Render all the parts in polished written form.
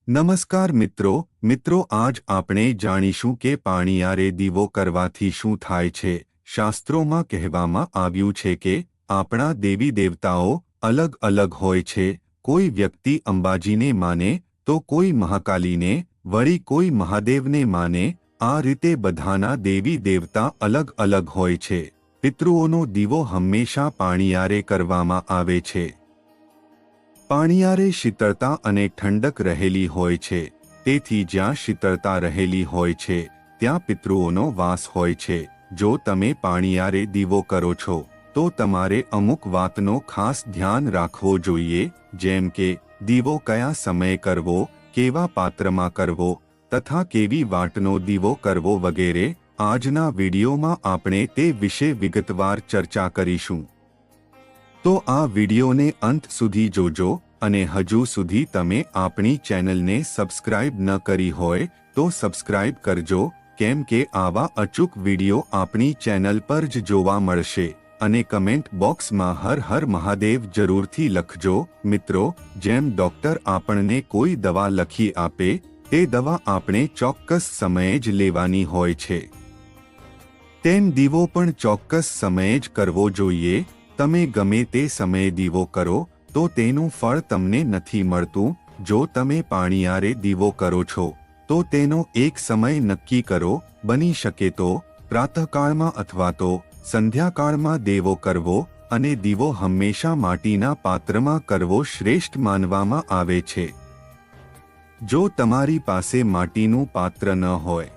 નમસ્કાર મિત્રો આજ આપણે જાણીશું કે પાણીયારે દીવો કરવાથી શું થાય છે। શાસ્ત્રોમાં કહેવામાં આવ્યું છે કે આપણા દેવી દેવતાઓ અલગ અલગ હોય છે। કોઈ વ્યક્તિ અંબાજીને માને તો કોઈ મહાકાલીને, વળી કોઈ મહાદેવને માને। આ રીતે બધાના દેવી દેવતા અલગ અલગ હોય છે। પિતૃઓનો દીવો હંમેશા પાણીયારે કરવામાં આવે છે। પાણીયારે શીતળતા અને ઠંડક રહેલી હોય છે, તેથી જ્યાં શીતળતા રહેલી હોય છે ત્યાં પિતૃઓનો વાસ હોય છે। જો તમે પાણીયારે દીવો કરો છો તો તમારે અમુક વાતનો ખાસ ધ્યાન રાખવો જોઈએ, જેમ કે દીવો કયા સમયે કરવો, કેવા પાત્રમાં કરવો તથા કેવી વાટનો દીવો કરવો વગેરે। આજના વિડીયોમાં આપણે તે વિશે વિગતવાર ચર્ચા કરીશું। તો આ વિડીયોને અંત સુધી જોજો અને હજુ સુધી તમે આપણી ચેનલને સબસ્ક્રાઇબ ન કરી હોય તો સબસ્ક્રાઇબ કરજો, કેમ કે આવા અચૂક વિડીયો આપણી ચેનલ પર જ જોવા મળશે। અને કમેન્ટ બોક્સમાં હર હર મહાદેવ જરૂરથી લખજો। મિત્રો, જેમ ડોક્ટર આપણને કોઈ દવા લખી આપે તે દવા આપણે ચોક્કસ સમયે જ લેવાની હોય છે, તેમ દીવો પણ ચોક્કસ સમયે જ કરવો જોઈએ। તમે ગમે તે સમયે દીવો કરો તો તેનું ફળ તમને નથી મળતું। જો તમે પાણીયારે દીવો કરો છો તો તેનો એક સમય નક્કી કરો। બની શકે તો પ્રાતઃકાળમાં અથવા તો સંધ્યાકાળમાં દેવો કરવો, અને દીવો હંમેશા માટીના પાત્રમાં કરવો શ્રેષ્ઠ માનવામાં આવે છે। જો તમારી પાસે માટીનું પાત્ર ન હોય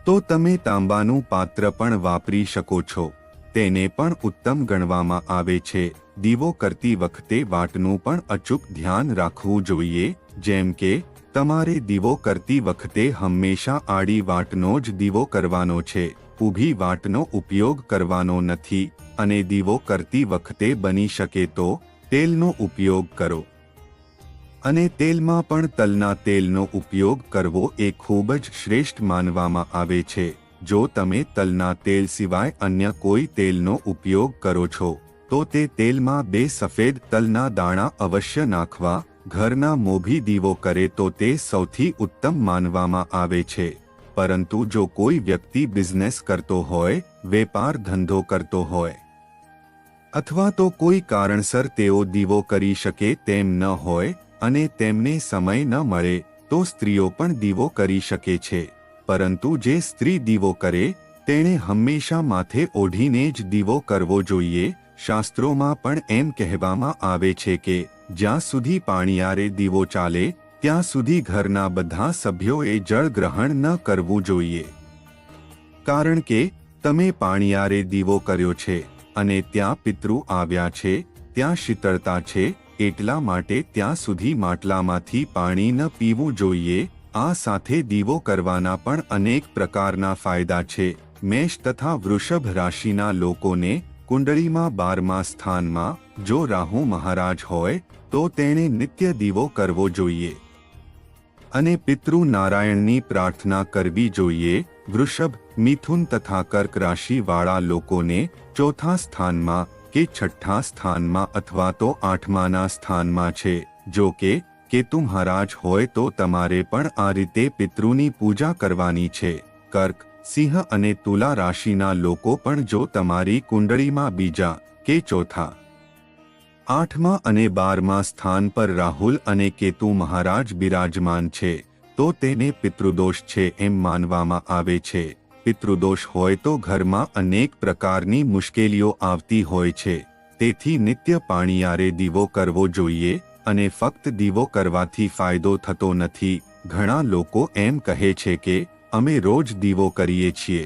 તો તમે તાંબાનું પાત્ર પણ વાપરી શકો છો, તેને પણ ઉત્તમ ગણવામાં આવે છે। દીવો કરતી વખતે વાટનું પણ અચૂક ધ્યાન રાખવું જોઈએ, જેમ કે તમારે દીવો કરતી વખતે હંમેશા આડી વાટનો જ દીવો કરવાનો છે, ઊભી વાટનો ઉપયોગ કરવાનો નથી। અને દીવો કરતી વખતે બની શકે તો તેલનો ઉપયોગ કરો, અને તેલમાં પણ તલના તેલનો ઉપયોગ કરવો એ ખૂબ જ શ્રેષ્ઠ માનવામાં આવે છે। જો તમે તલના તેલ સિવાય અન્ય કોઈ તેલનો ઉપયોગ કરો છો તો તે તેલમાં 2 સફેદ તલના દાણા અવશ્ય નાખવા। ઘરના મોભી દીવો કરે તો તે સૌથી ઉત્તમ માનવામાં આવે છે। પરંતુ જો કોઈ વ્યક્તિ બિઝનેસ કરતો હોય, વેપાર ધંધો કરતો હોય, અથવા તો કોઈ કારણસર તેઓ દીવો કરી શકે તેમ ન હોય અને તેમને સમય ન મળે તો સ્ત્રીઓ પણ દીવો કરી શકે છે। પરંતુ જે સ્ત્રી દીવો કરે તેણે હંમેશા માથે ઓઢીને જ દીવો કરવો જોઈએ। શાસ્ત્રોમાં પણ એમ કહેવામાં આવે છે કે જ્યાં સુધી પાણીયારે દીવો ચાલે ત્યાં સુધી ઘરના બધા સભ્યોએ જળ ગ્રહણ ન કરવું જોઈએ, કારણ કે તમે પાણીયારે દીવો કર્યો છે અને ત્યાં પિતૃ આવ્યા છે, ત્યાં શીતળતા છે, એટલા માટે ત્યાં સુધી માટલામાંથી પાણી ન પીવું જોઈએ। આ સાથે દીવો કરવાના પણ અનેક પ્રકારના ફાયદા છે। મેષ તથા વૃષભ રાશિના લોકોને કુંડળીમાં 12મા સ્થાનમાં જો રાહુ મહારાજ હોય તો તેણે નિત્ય દીવો કરવો જોઈએ અને પિતૃ નારાયણની પ્રાર્થના કરવી જોઈએ। વૃષભ, મિથુન તથા કર્ક રાશિવાળા લોકોને 4થા સ્થાનમાં કે 6ઠ્ઠા સ્થાનમાં અથવા તો 8માના સ્થાનમાં છે। જો કે કેતુ મહારાજ હોય તો તમારે પણ આ રીતે પિતૃની પૂજા કરવાની છે। કર્ક, સિંહ અને તુલા રાશિના લોકો પણ જો તમારી કુંડળીમાં બીજા કે ચોથા, 8મા અને 12મા સ્થાન પર રાહુલ અને કેતુ મહારાજ બિરાજમાન છે તો તેને પિતૃદોષ છે એમ માનવામાં આવે છે। પિતૃદોષ હોય તો ઘરમાં અનેક પ્રકારની મુશ્કેલીઓ આવતી હોય છે, તેથી નિત્ય પાણીયારે દીવો કરવો જોઈએ। અને ફક્ત દીવો કરવાથી ફાયદો થતો નથી। ઘણા લોકો એમ કહે છે કે અમે રોજ દીવો કરીએ છીએ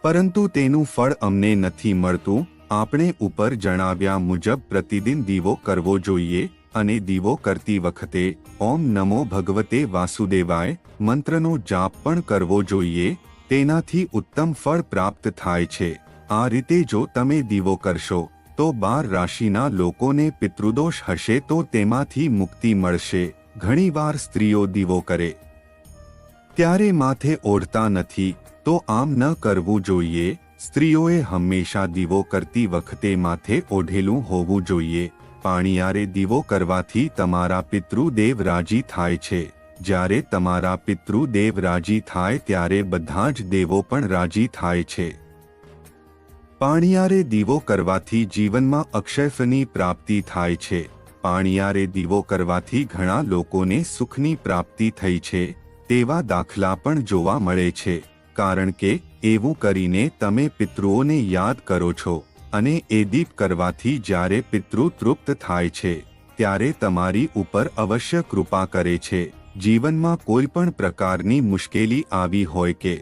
પરંતુ તેનું ફળ અમને નથી મળતું। આપણે ઉપર જણાવ્યા મુજબ પ્રતિદિન દીવો કરવો જોઈએ અને દીવો કરતી વખતે ઓમ નમો ભગવતે વાસુદેવાય મંત્રનો જાપ પણ કરવો જોઈએ, તેનાથી ઉત્તમ ફળ પ્રાપ્ત થાય છે। આ રીતે જો તમે દીવો કરશો તો 12 રાશિના લોકોને પિતૃદોષ હશે તો તેમાંથી મુક્તિ મળશે। ઘણીવાર સ્ત્રીઓ દીવો કરે ત્યારે માથે ઓઢતા નથી તો આમ ન કરવું જોઈએ। સ્ત્રીઓએ હંમેશા દીવો કરતી વખતે માથે ઓઢેલું હોવું જોઈએ। પાણીયારે દીવો કરવાથી તમારા પિતૃદેવ રાજી થાય છે. જ્યારે તમારા પિતૃદેવ રાજી થાય ત્યારે બધા જ દેવો પણ રાજી થાય છે. પાણીયારે દીવો કરવાથી જીવનમાં અક્ષયફળની પ્રાપ્તિ થાય છે. પાણીયારે દીવો કરવાથી ઘણા લોકોને સુખની પ્રાપ્તિ થઈ છે તેવા દાખલા પણ જોવા મળે છે. કારણ કે એવું કરીને તમે પિતૃઓને યાદ કરો છો અને એ દીપ કરવાથી જ્યારે પિતૃ તૃપ્ત થાય છે ત્યારે તમારી ઉપર અવશ્ય કૃપા કરે છે. જીવનમાં કોઈ પણ પ્રકારની મુશ્કેલી આવી હોય કે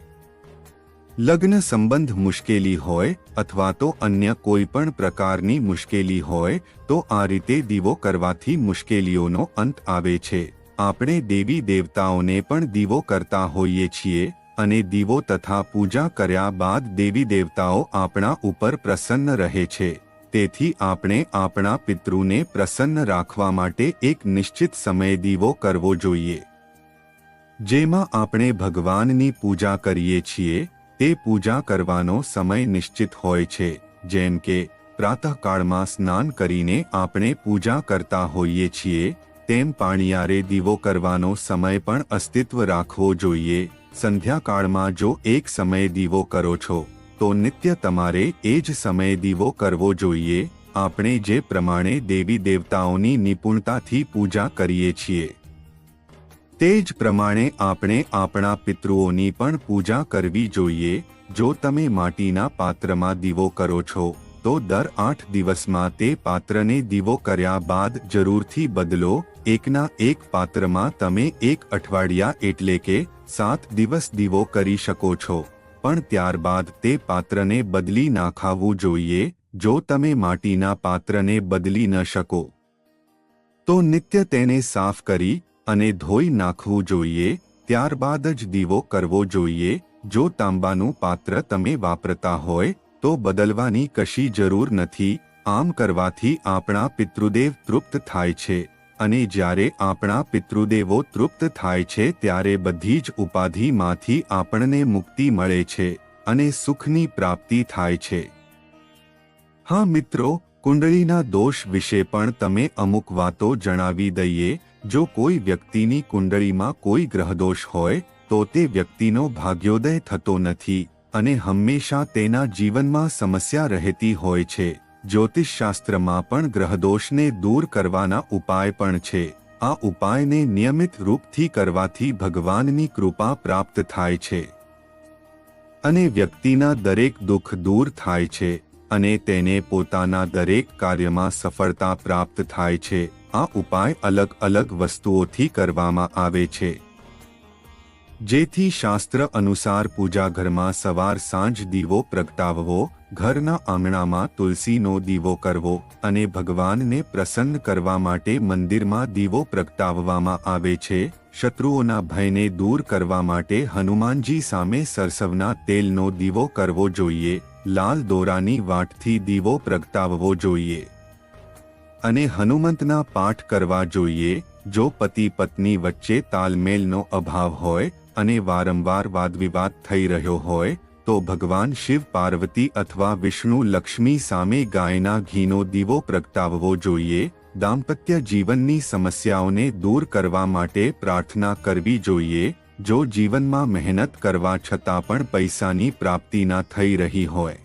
લગ્ન સંબંધ મુશ્કેલી હોય અથવા તો અન્ય કોઈ પણ પ્રકારની મુશ્કેલી હોય તો આ રીતે દીવો કરવાથી મુશ્કેલીઓનો અંત આવે છે. આપણે દેવી દેવતાઓને પણ દીવો કરતા હોઈએ છીએ અને દીવો તથા પૂજા કર્યા બાદ દેવી દેવતાઓ આપણા ઉપર પ્રસન્ન રહે છે. તેથી આપણે આપણા પિતૃને પ્રસન્ન રાખવા માટે એક નિશ્ચિત સમયે દીવો કરવો જોઈએ. જેમાં આપણે ભગવાનની પૂજા કરીએ છીએ તે પૂજા કરવાનો સમય નિશ્ચિત હોય છે. જેમ કે પ્રાતઃકાળમાં સ્નાન કરીને આપણે પૂજા કરતા હોઈએ છીએ તેમ પાણીયારે દીવો કરવાનો સમય પણ અસ્તિત્વ રાખવો જોઈએ. સંધ્યાકાળમાં જો એક સમયે દીવો કરો છો તો નિત્ય તમારે એ જ સમયે દીવો કરવો જોઈએ. આપણે જે પ્રમાણે દેવી દેવતાઓની નિપુણતાથી પૂજા કરીએ છીએ તે જ પ્રમાણે આપણે આપણા પિતૃઓની પણ પૂજા કરવી જોઈએ. જો તમે માટીના પાત્રમાં દીવો કરો છો તો દર 8 દિવસમાં તે પાત્રને દીવો કર્યા બાદ જરૂરથી બદલો. એકના એક પાત્રમાં તમે 1 અઠવાડિયા એટલે કે 7 દિવસ દીવો કરી શકો છો પણ ત્યારબાદ તે પાત્રને બદલી નાખવું જોઈએ. જો તમે માટીના પાત્રને બદલી ન શકો તો નિત્ય તેને સાફ કરી અને ધોઈ નાખવું જોઈએ. ત્યારબાદ જ દીવો કરવો જોઈએ. જો તાંબાનું પાત્ર તમે વાપરતા હોય તો બદલવાની કશી જરૂર નથી. આમ કરવાથી આપણા પિતૃદેવ તૃપ્ત થાય છે અને જ્યારે આપણા પિતૃદેવો તૃપ્ત થાય છે ત્યારે બધી જ ઉપાધિમાંથી આપણને મુક્તિ મળે છે અને સુખની પ્રાપ્તિ થાય છે. હા મિત્રો, કુંડળીના દોષ વિશે પણ તમે અમુક વાતો જણાવી દઈએ. જો કોઈ વ્યક્તિની કુંડળીમાં કોઈ ગ્રહદોષ હોય તો તે વ્યક્તિનો ભાગ્યોદય થતો નથી અને હંમેશા તેના જીવનમાં સમસ્યા રહેતી હોય છે. જ્યોતિષશાસ્ત્રમાં પણ ગ્રહદોષને દૂર કરવાના ઉપાય પણ છે. આ ઉપાયને નિયમિત રૂપથી કરવાથી ભગવાનની કૃપા પ્રાપ્ત થાય છે અને વ્યક્તિના દરેક દુઃખ દૂર થાય છે અને તેને પોતાના દરેક કાર્યમાં સફળતા પ્રાપ્ત થાય છે. આ ઉપાય અલગ અલગ વસ્તુઓથી કરવામાં આવે છે. જેથી શાસ્ત્ર અનુસાર પૂજાઘરમાં સવાર સાંજ દીવો પ્રગટાવવો, ઘરના આંગણામાં તુલસીનો દીવો કરવો અને ભગવાનને પ્રસન્ન કરવા માટે મંદિરમાં દીવો પ્રગટાવવામાં આવે છે. શત્રુઓના ભયને દૂર કરવા માટે હનુમાનજી સામે સરસવના તેલનો દીવો કરવો જોઈએ. લાલ દોરાની વાટથી દીવો પ્રગટાવવો જોઈએ અને હનુમંતના પાઠ કરવા જોઈએ. જો પતિ પત્ની વચ્ચે તાલમેલનો અભાવ હોય અને વારંવાર વાદવિવાદ થઈ રહ્યો હોય તો ભગવાન શિવ પાર્વતી અથવા વિષ્ણુ લક્ષ્મી સામે ગાયના ઘીનો દીવો પ્રગટાવવો જોઈએ. દાંપત્ય જીવનની સમસ્યાઓને દૂર કરવા માટે પ્રાર્થના કરવી જોઈએ. જો જીવનમાં મહેનત કરવા છતાં પણ પૈસાની પ્રાપ્તિ ન થઈ રહી હોય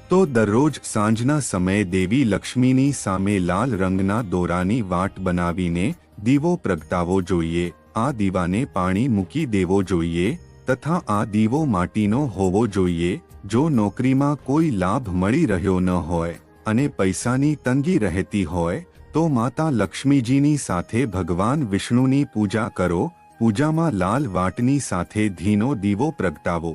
તો દરરોજ સાંજના સમયે દેવી લક્ષ્મીની સામે લાલ રંગના દોરાની વાટ બનાવીને દીવો પ્રગટાવવો જોઈએ. આ દીવાને પાણી મૂકી દેવો જોઈએ તથા આ દીવો માટીનો હોવો જોઈએ. જો નોકરીમાં કોઈ લાભ મળી રહ્યો ન હોય અને પૈસાની તંગી રહેતી હોય તો માતા લક્ષ્મીજીની સાથે ભગવાન વિષ્ણુની પૂજા કરો. પૂજામાં લાલ વાટની સાથે ઘીનો દીવો પ્રગટાવો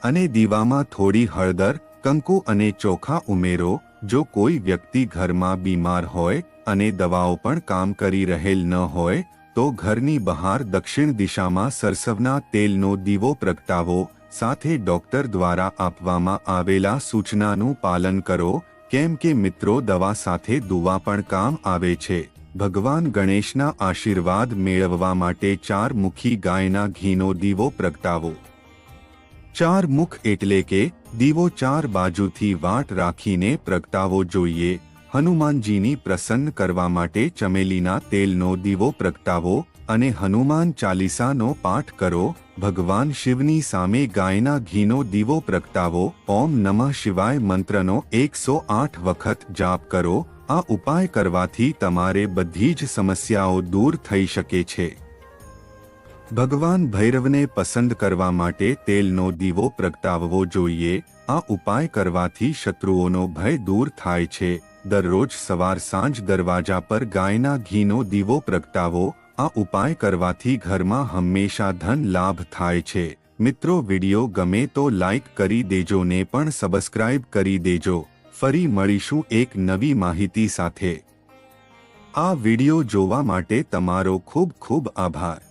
અને દીવામાં થોડી હળદર, કંકુ અને ચોખા ઉમેરો. જો કોઈ વ્યક્તિ ઘરમાં બીમાર હોય અને દવાઓ પણ કામ કરી રહેલ ન હોય તો ઘરની બહાર દક્ષિણ દિશામાં સરસવના તેલનો દીવો પ્રગટાવો. સાથે ડોક્ટર દ્વારા આપવામાં આવેલા સૂચનાનું પાલન કરો. કેમ કે મિત્રો, દવા સાથે દુવા પણ કામ આવે છે. ભગવાન ગણેશના આશીર્વાદ મેળવવા માટે 4 મુખી ગાયના ઘીનો દીવો પ્રગટાવો. 4 મુખ એટલે કે દીવો 4 બાજુથી વાટ રાખીને પ્રગટાવવો જોઈએ. હનુમાનજીની પ્રસન્ન કરવા માટે ચમેલીના તેલનો દીવો પ્રગટાવો અને હનુમાન ચાલીસાનો પાઠ કરો. ભગવાન શિવની સામે ગાયના ઘીનો દીવો પ્રગટાવો. ઓમ નમઃ શિવાય મંત્રનો 108 વખત જાપ કરો. આ ઉપાય કરવાથી તમારે બધી જ સમસ્યાઓ દૂર થઈ શકે છે. ભગવાન ભૈરવને પસંદ કરવા માટે તેલનો દીવો પ્રગટાવવો જોઈએ. આ ઉપાય કરવાથી શત્રુઓનો ભય દૂર થાય છે. દરરોજ સવાર સાંજ દરવાજા પર ગાયના ઘીનો દીવો પ્રગટાવો. આ ઉપાય કરવાથી ઘરમાં હંમેશા ધન લાભ થાય છે. મિત્રો, વિડિયો ગમે તો લાઈક કરી દેજો ને પણ સબસ્ક્રાઇબ કરી દેજો. ફરી મળીશું એક નવી માહિતી સાથે. આ વિડિયો જોવા માટે તમારો ખૂબ ખૂબ આભાર.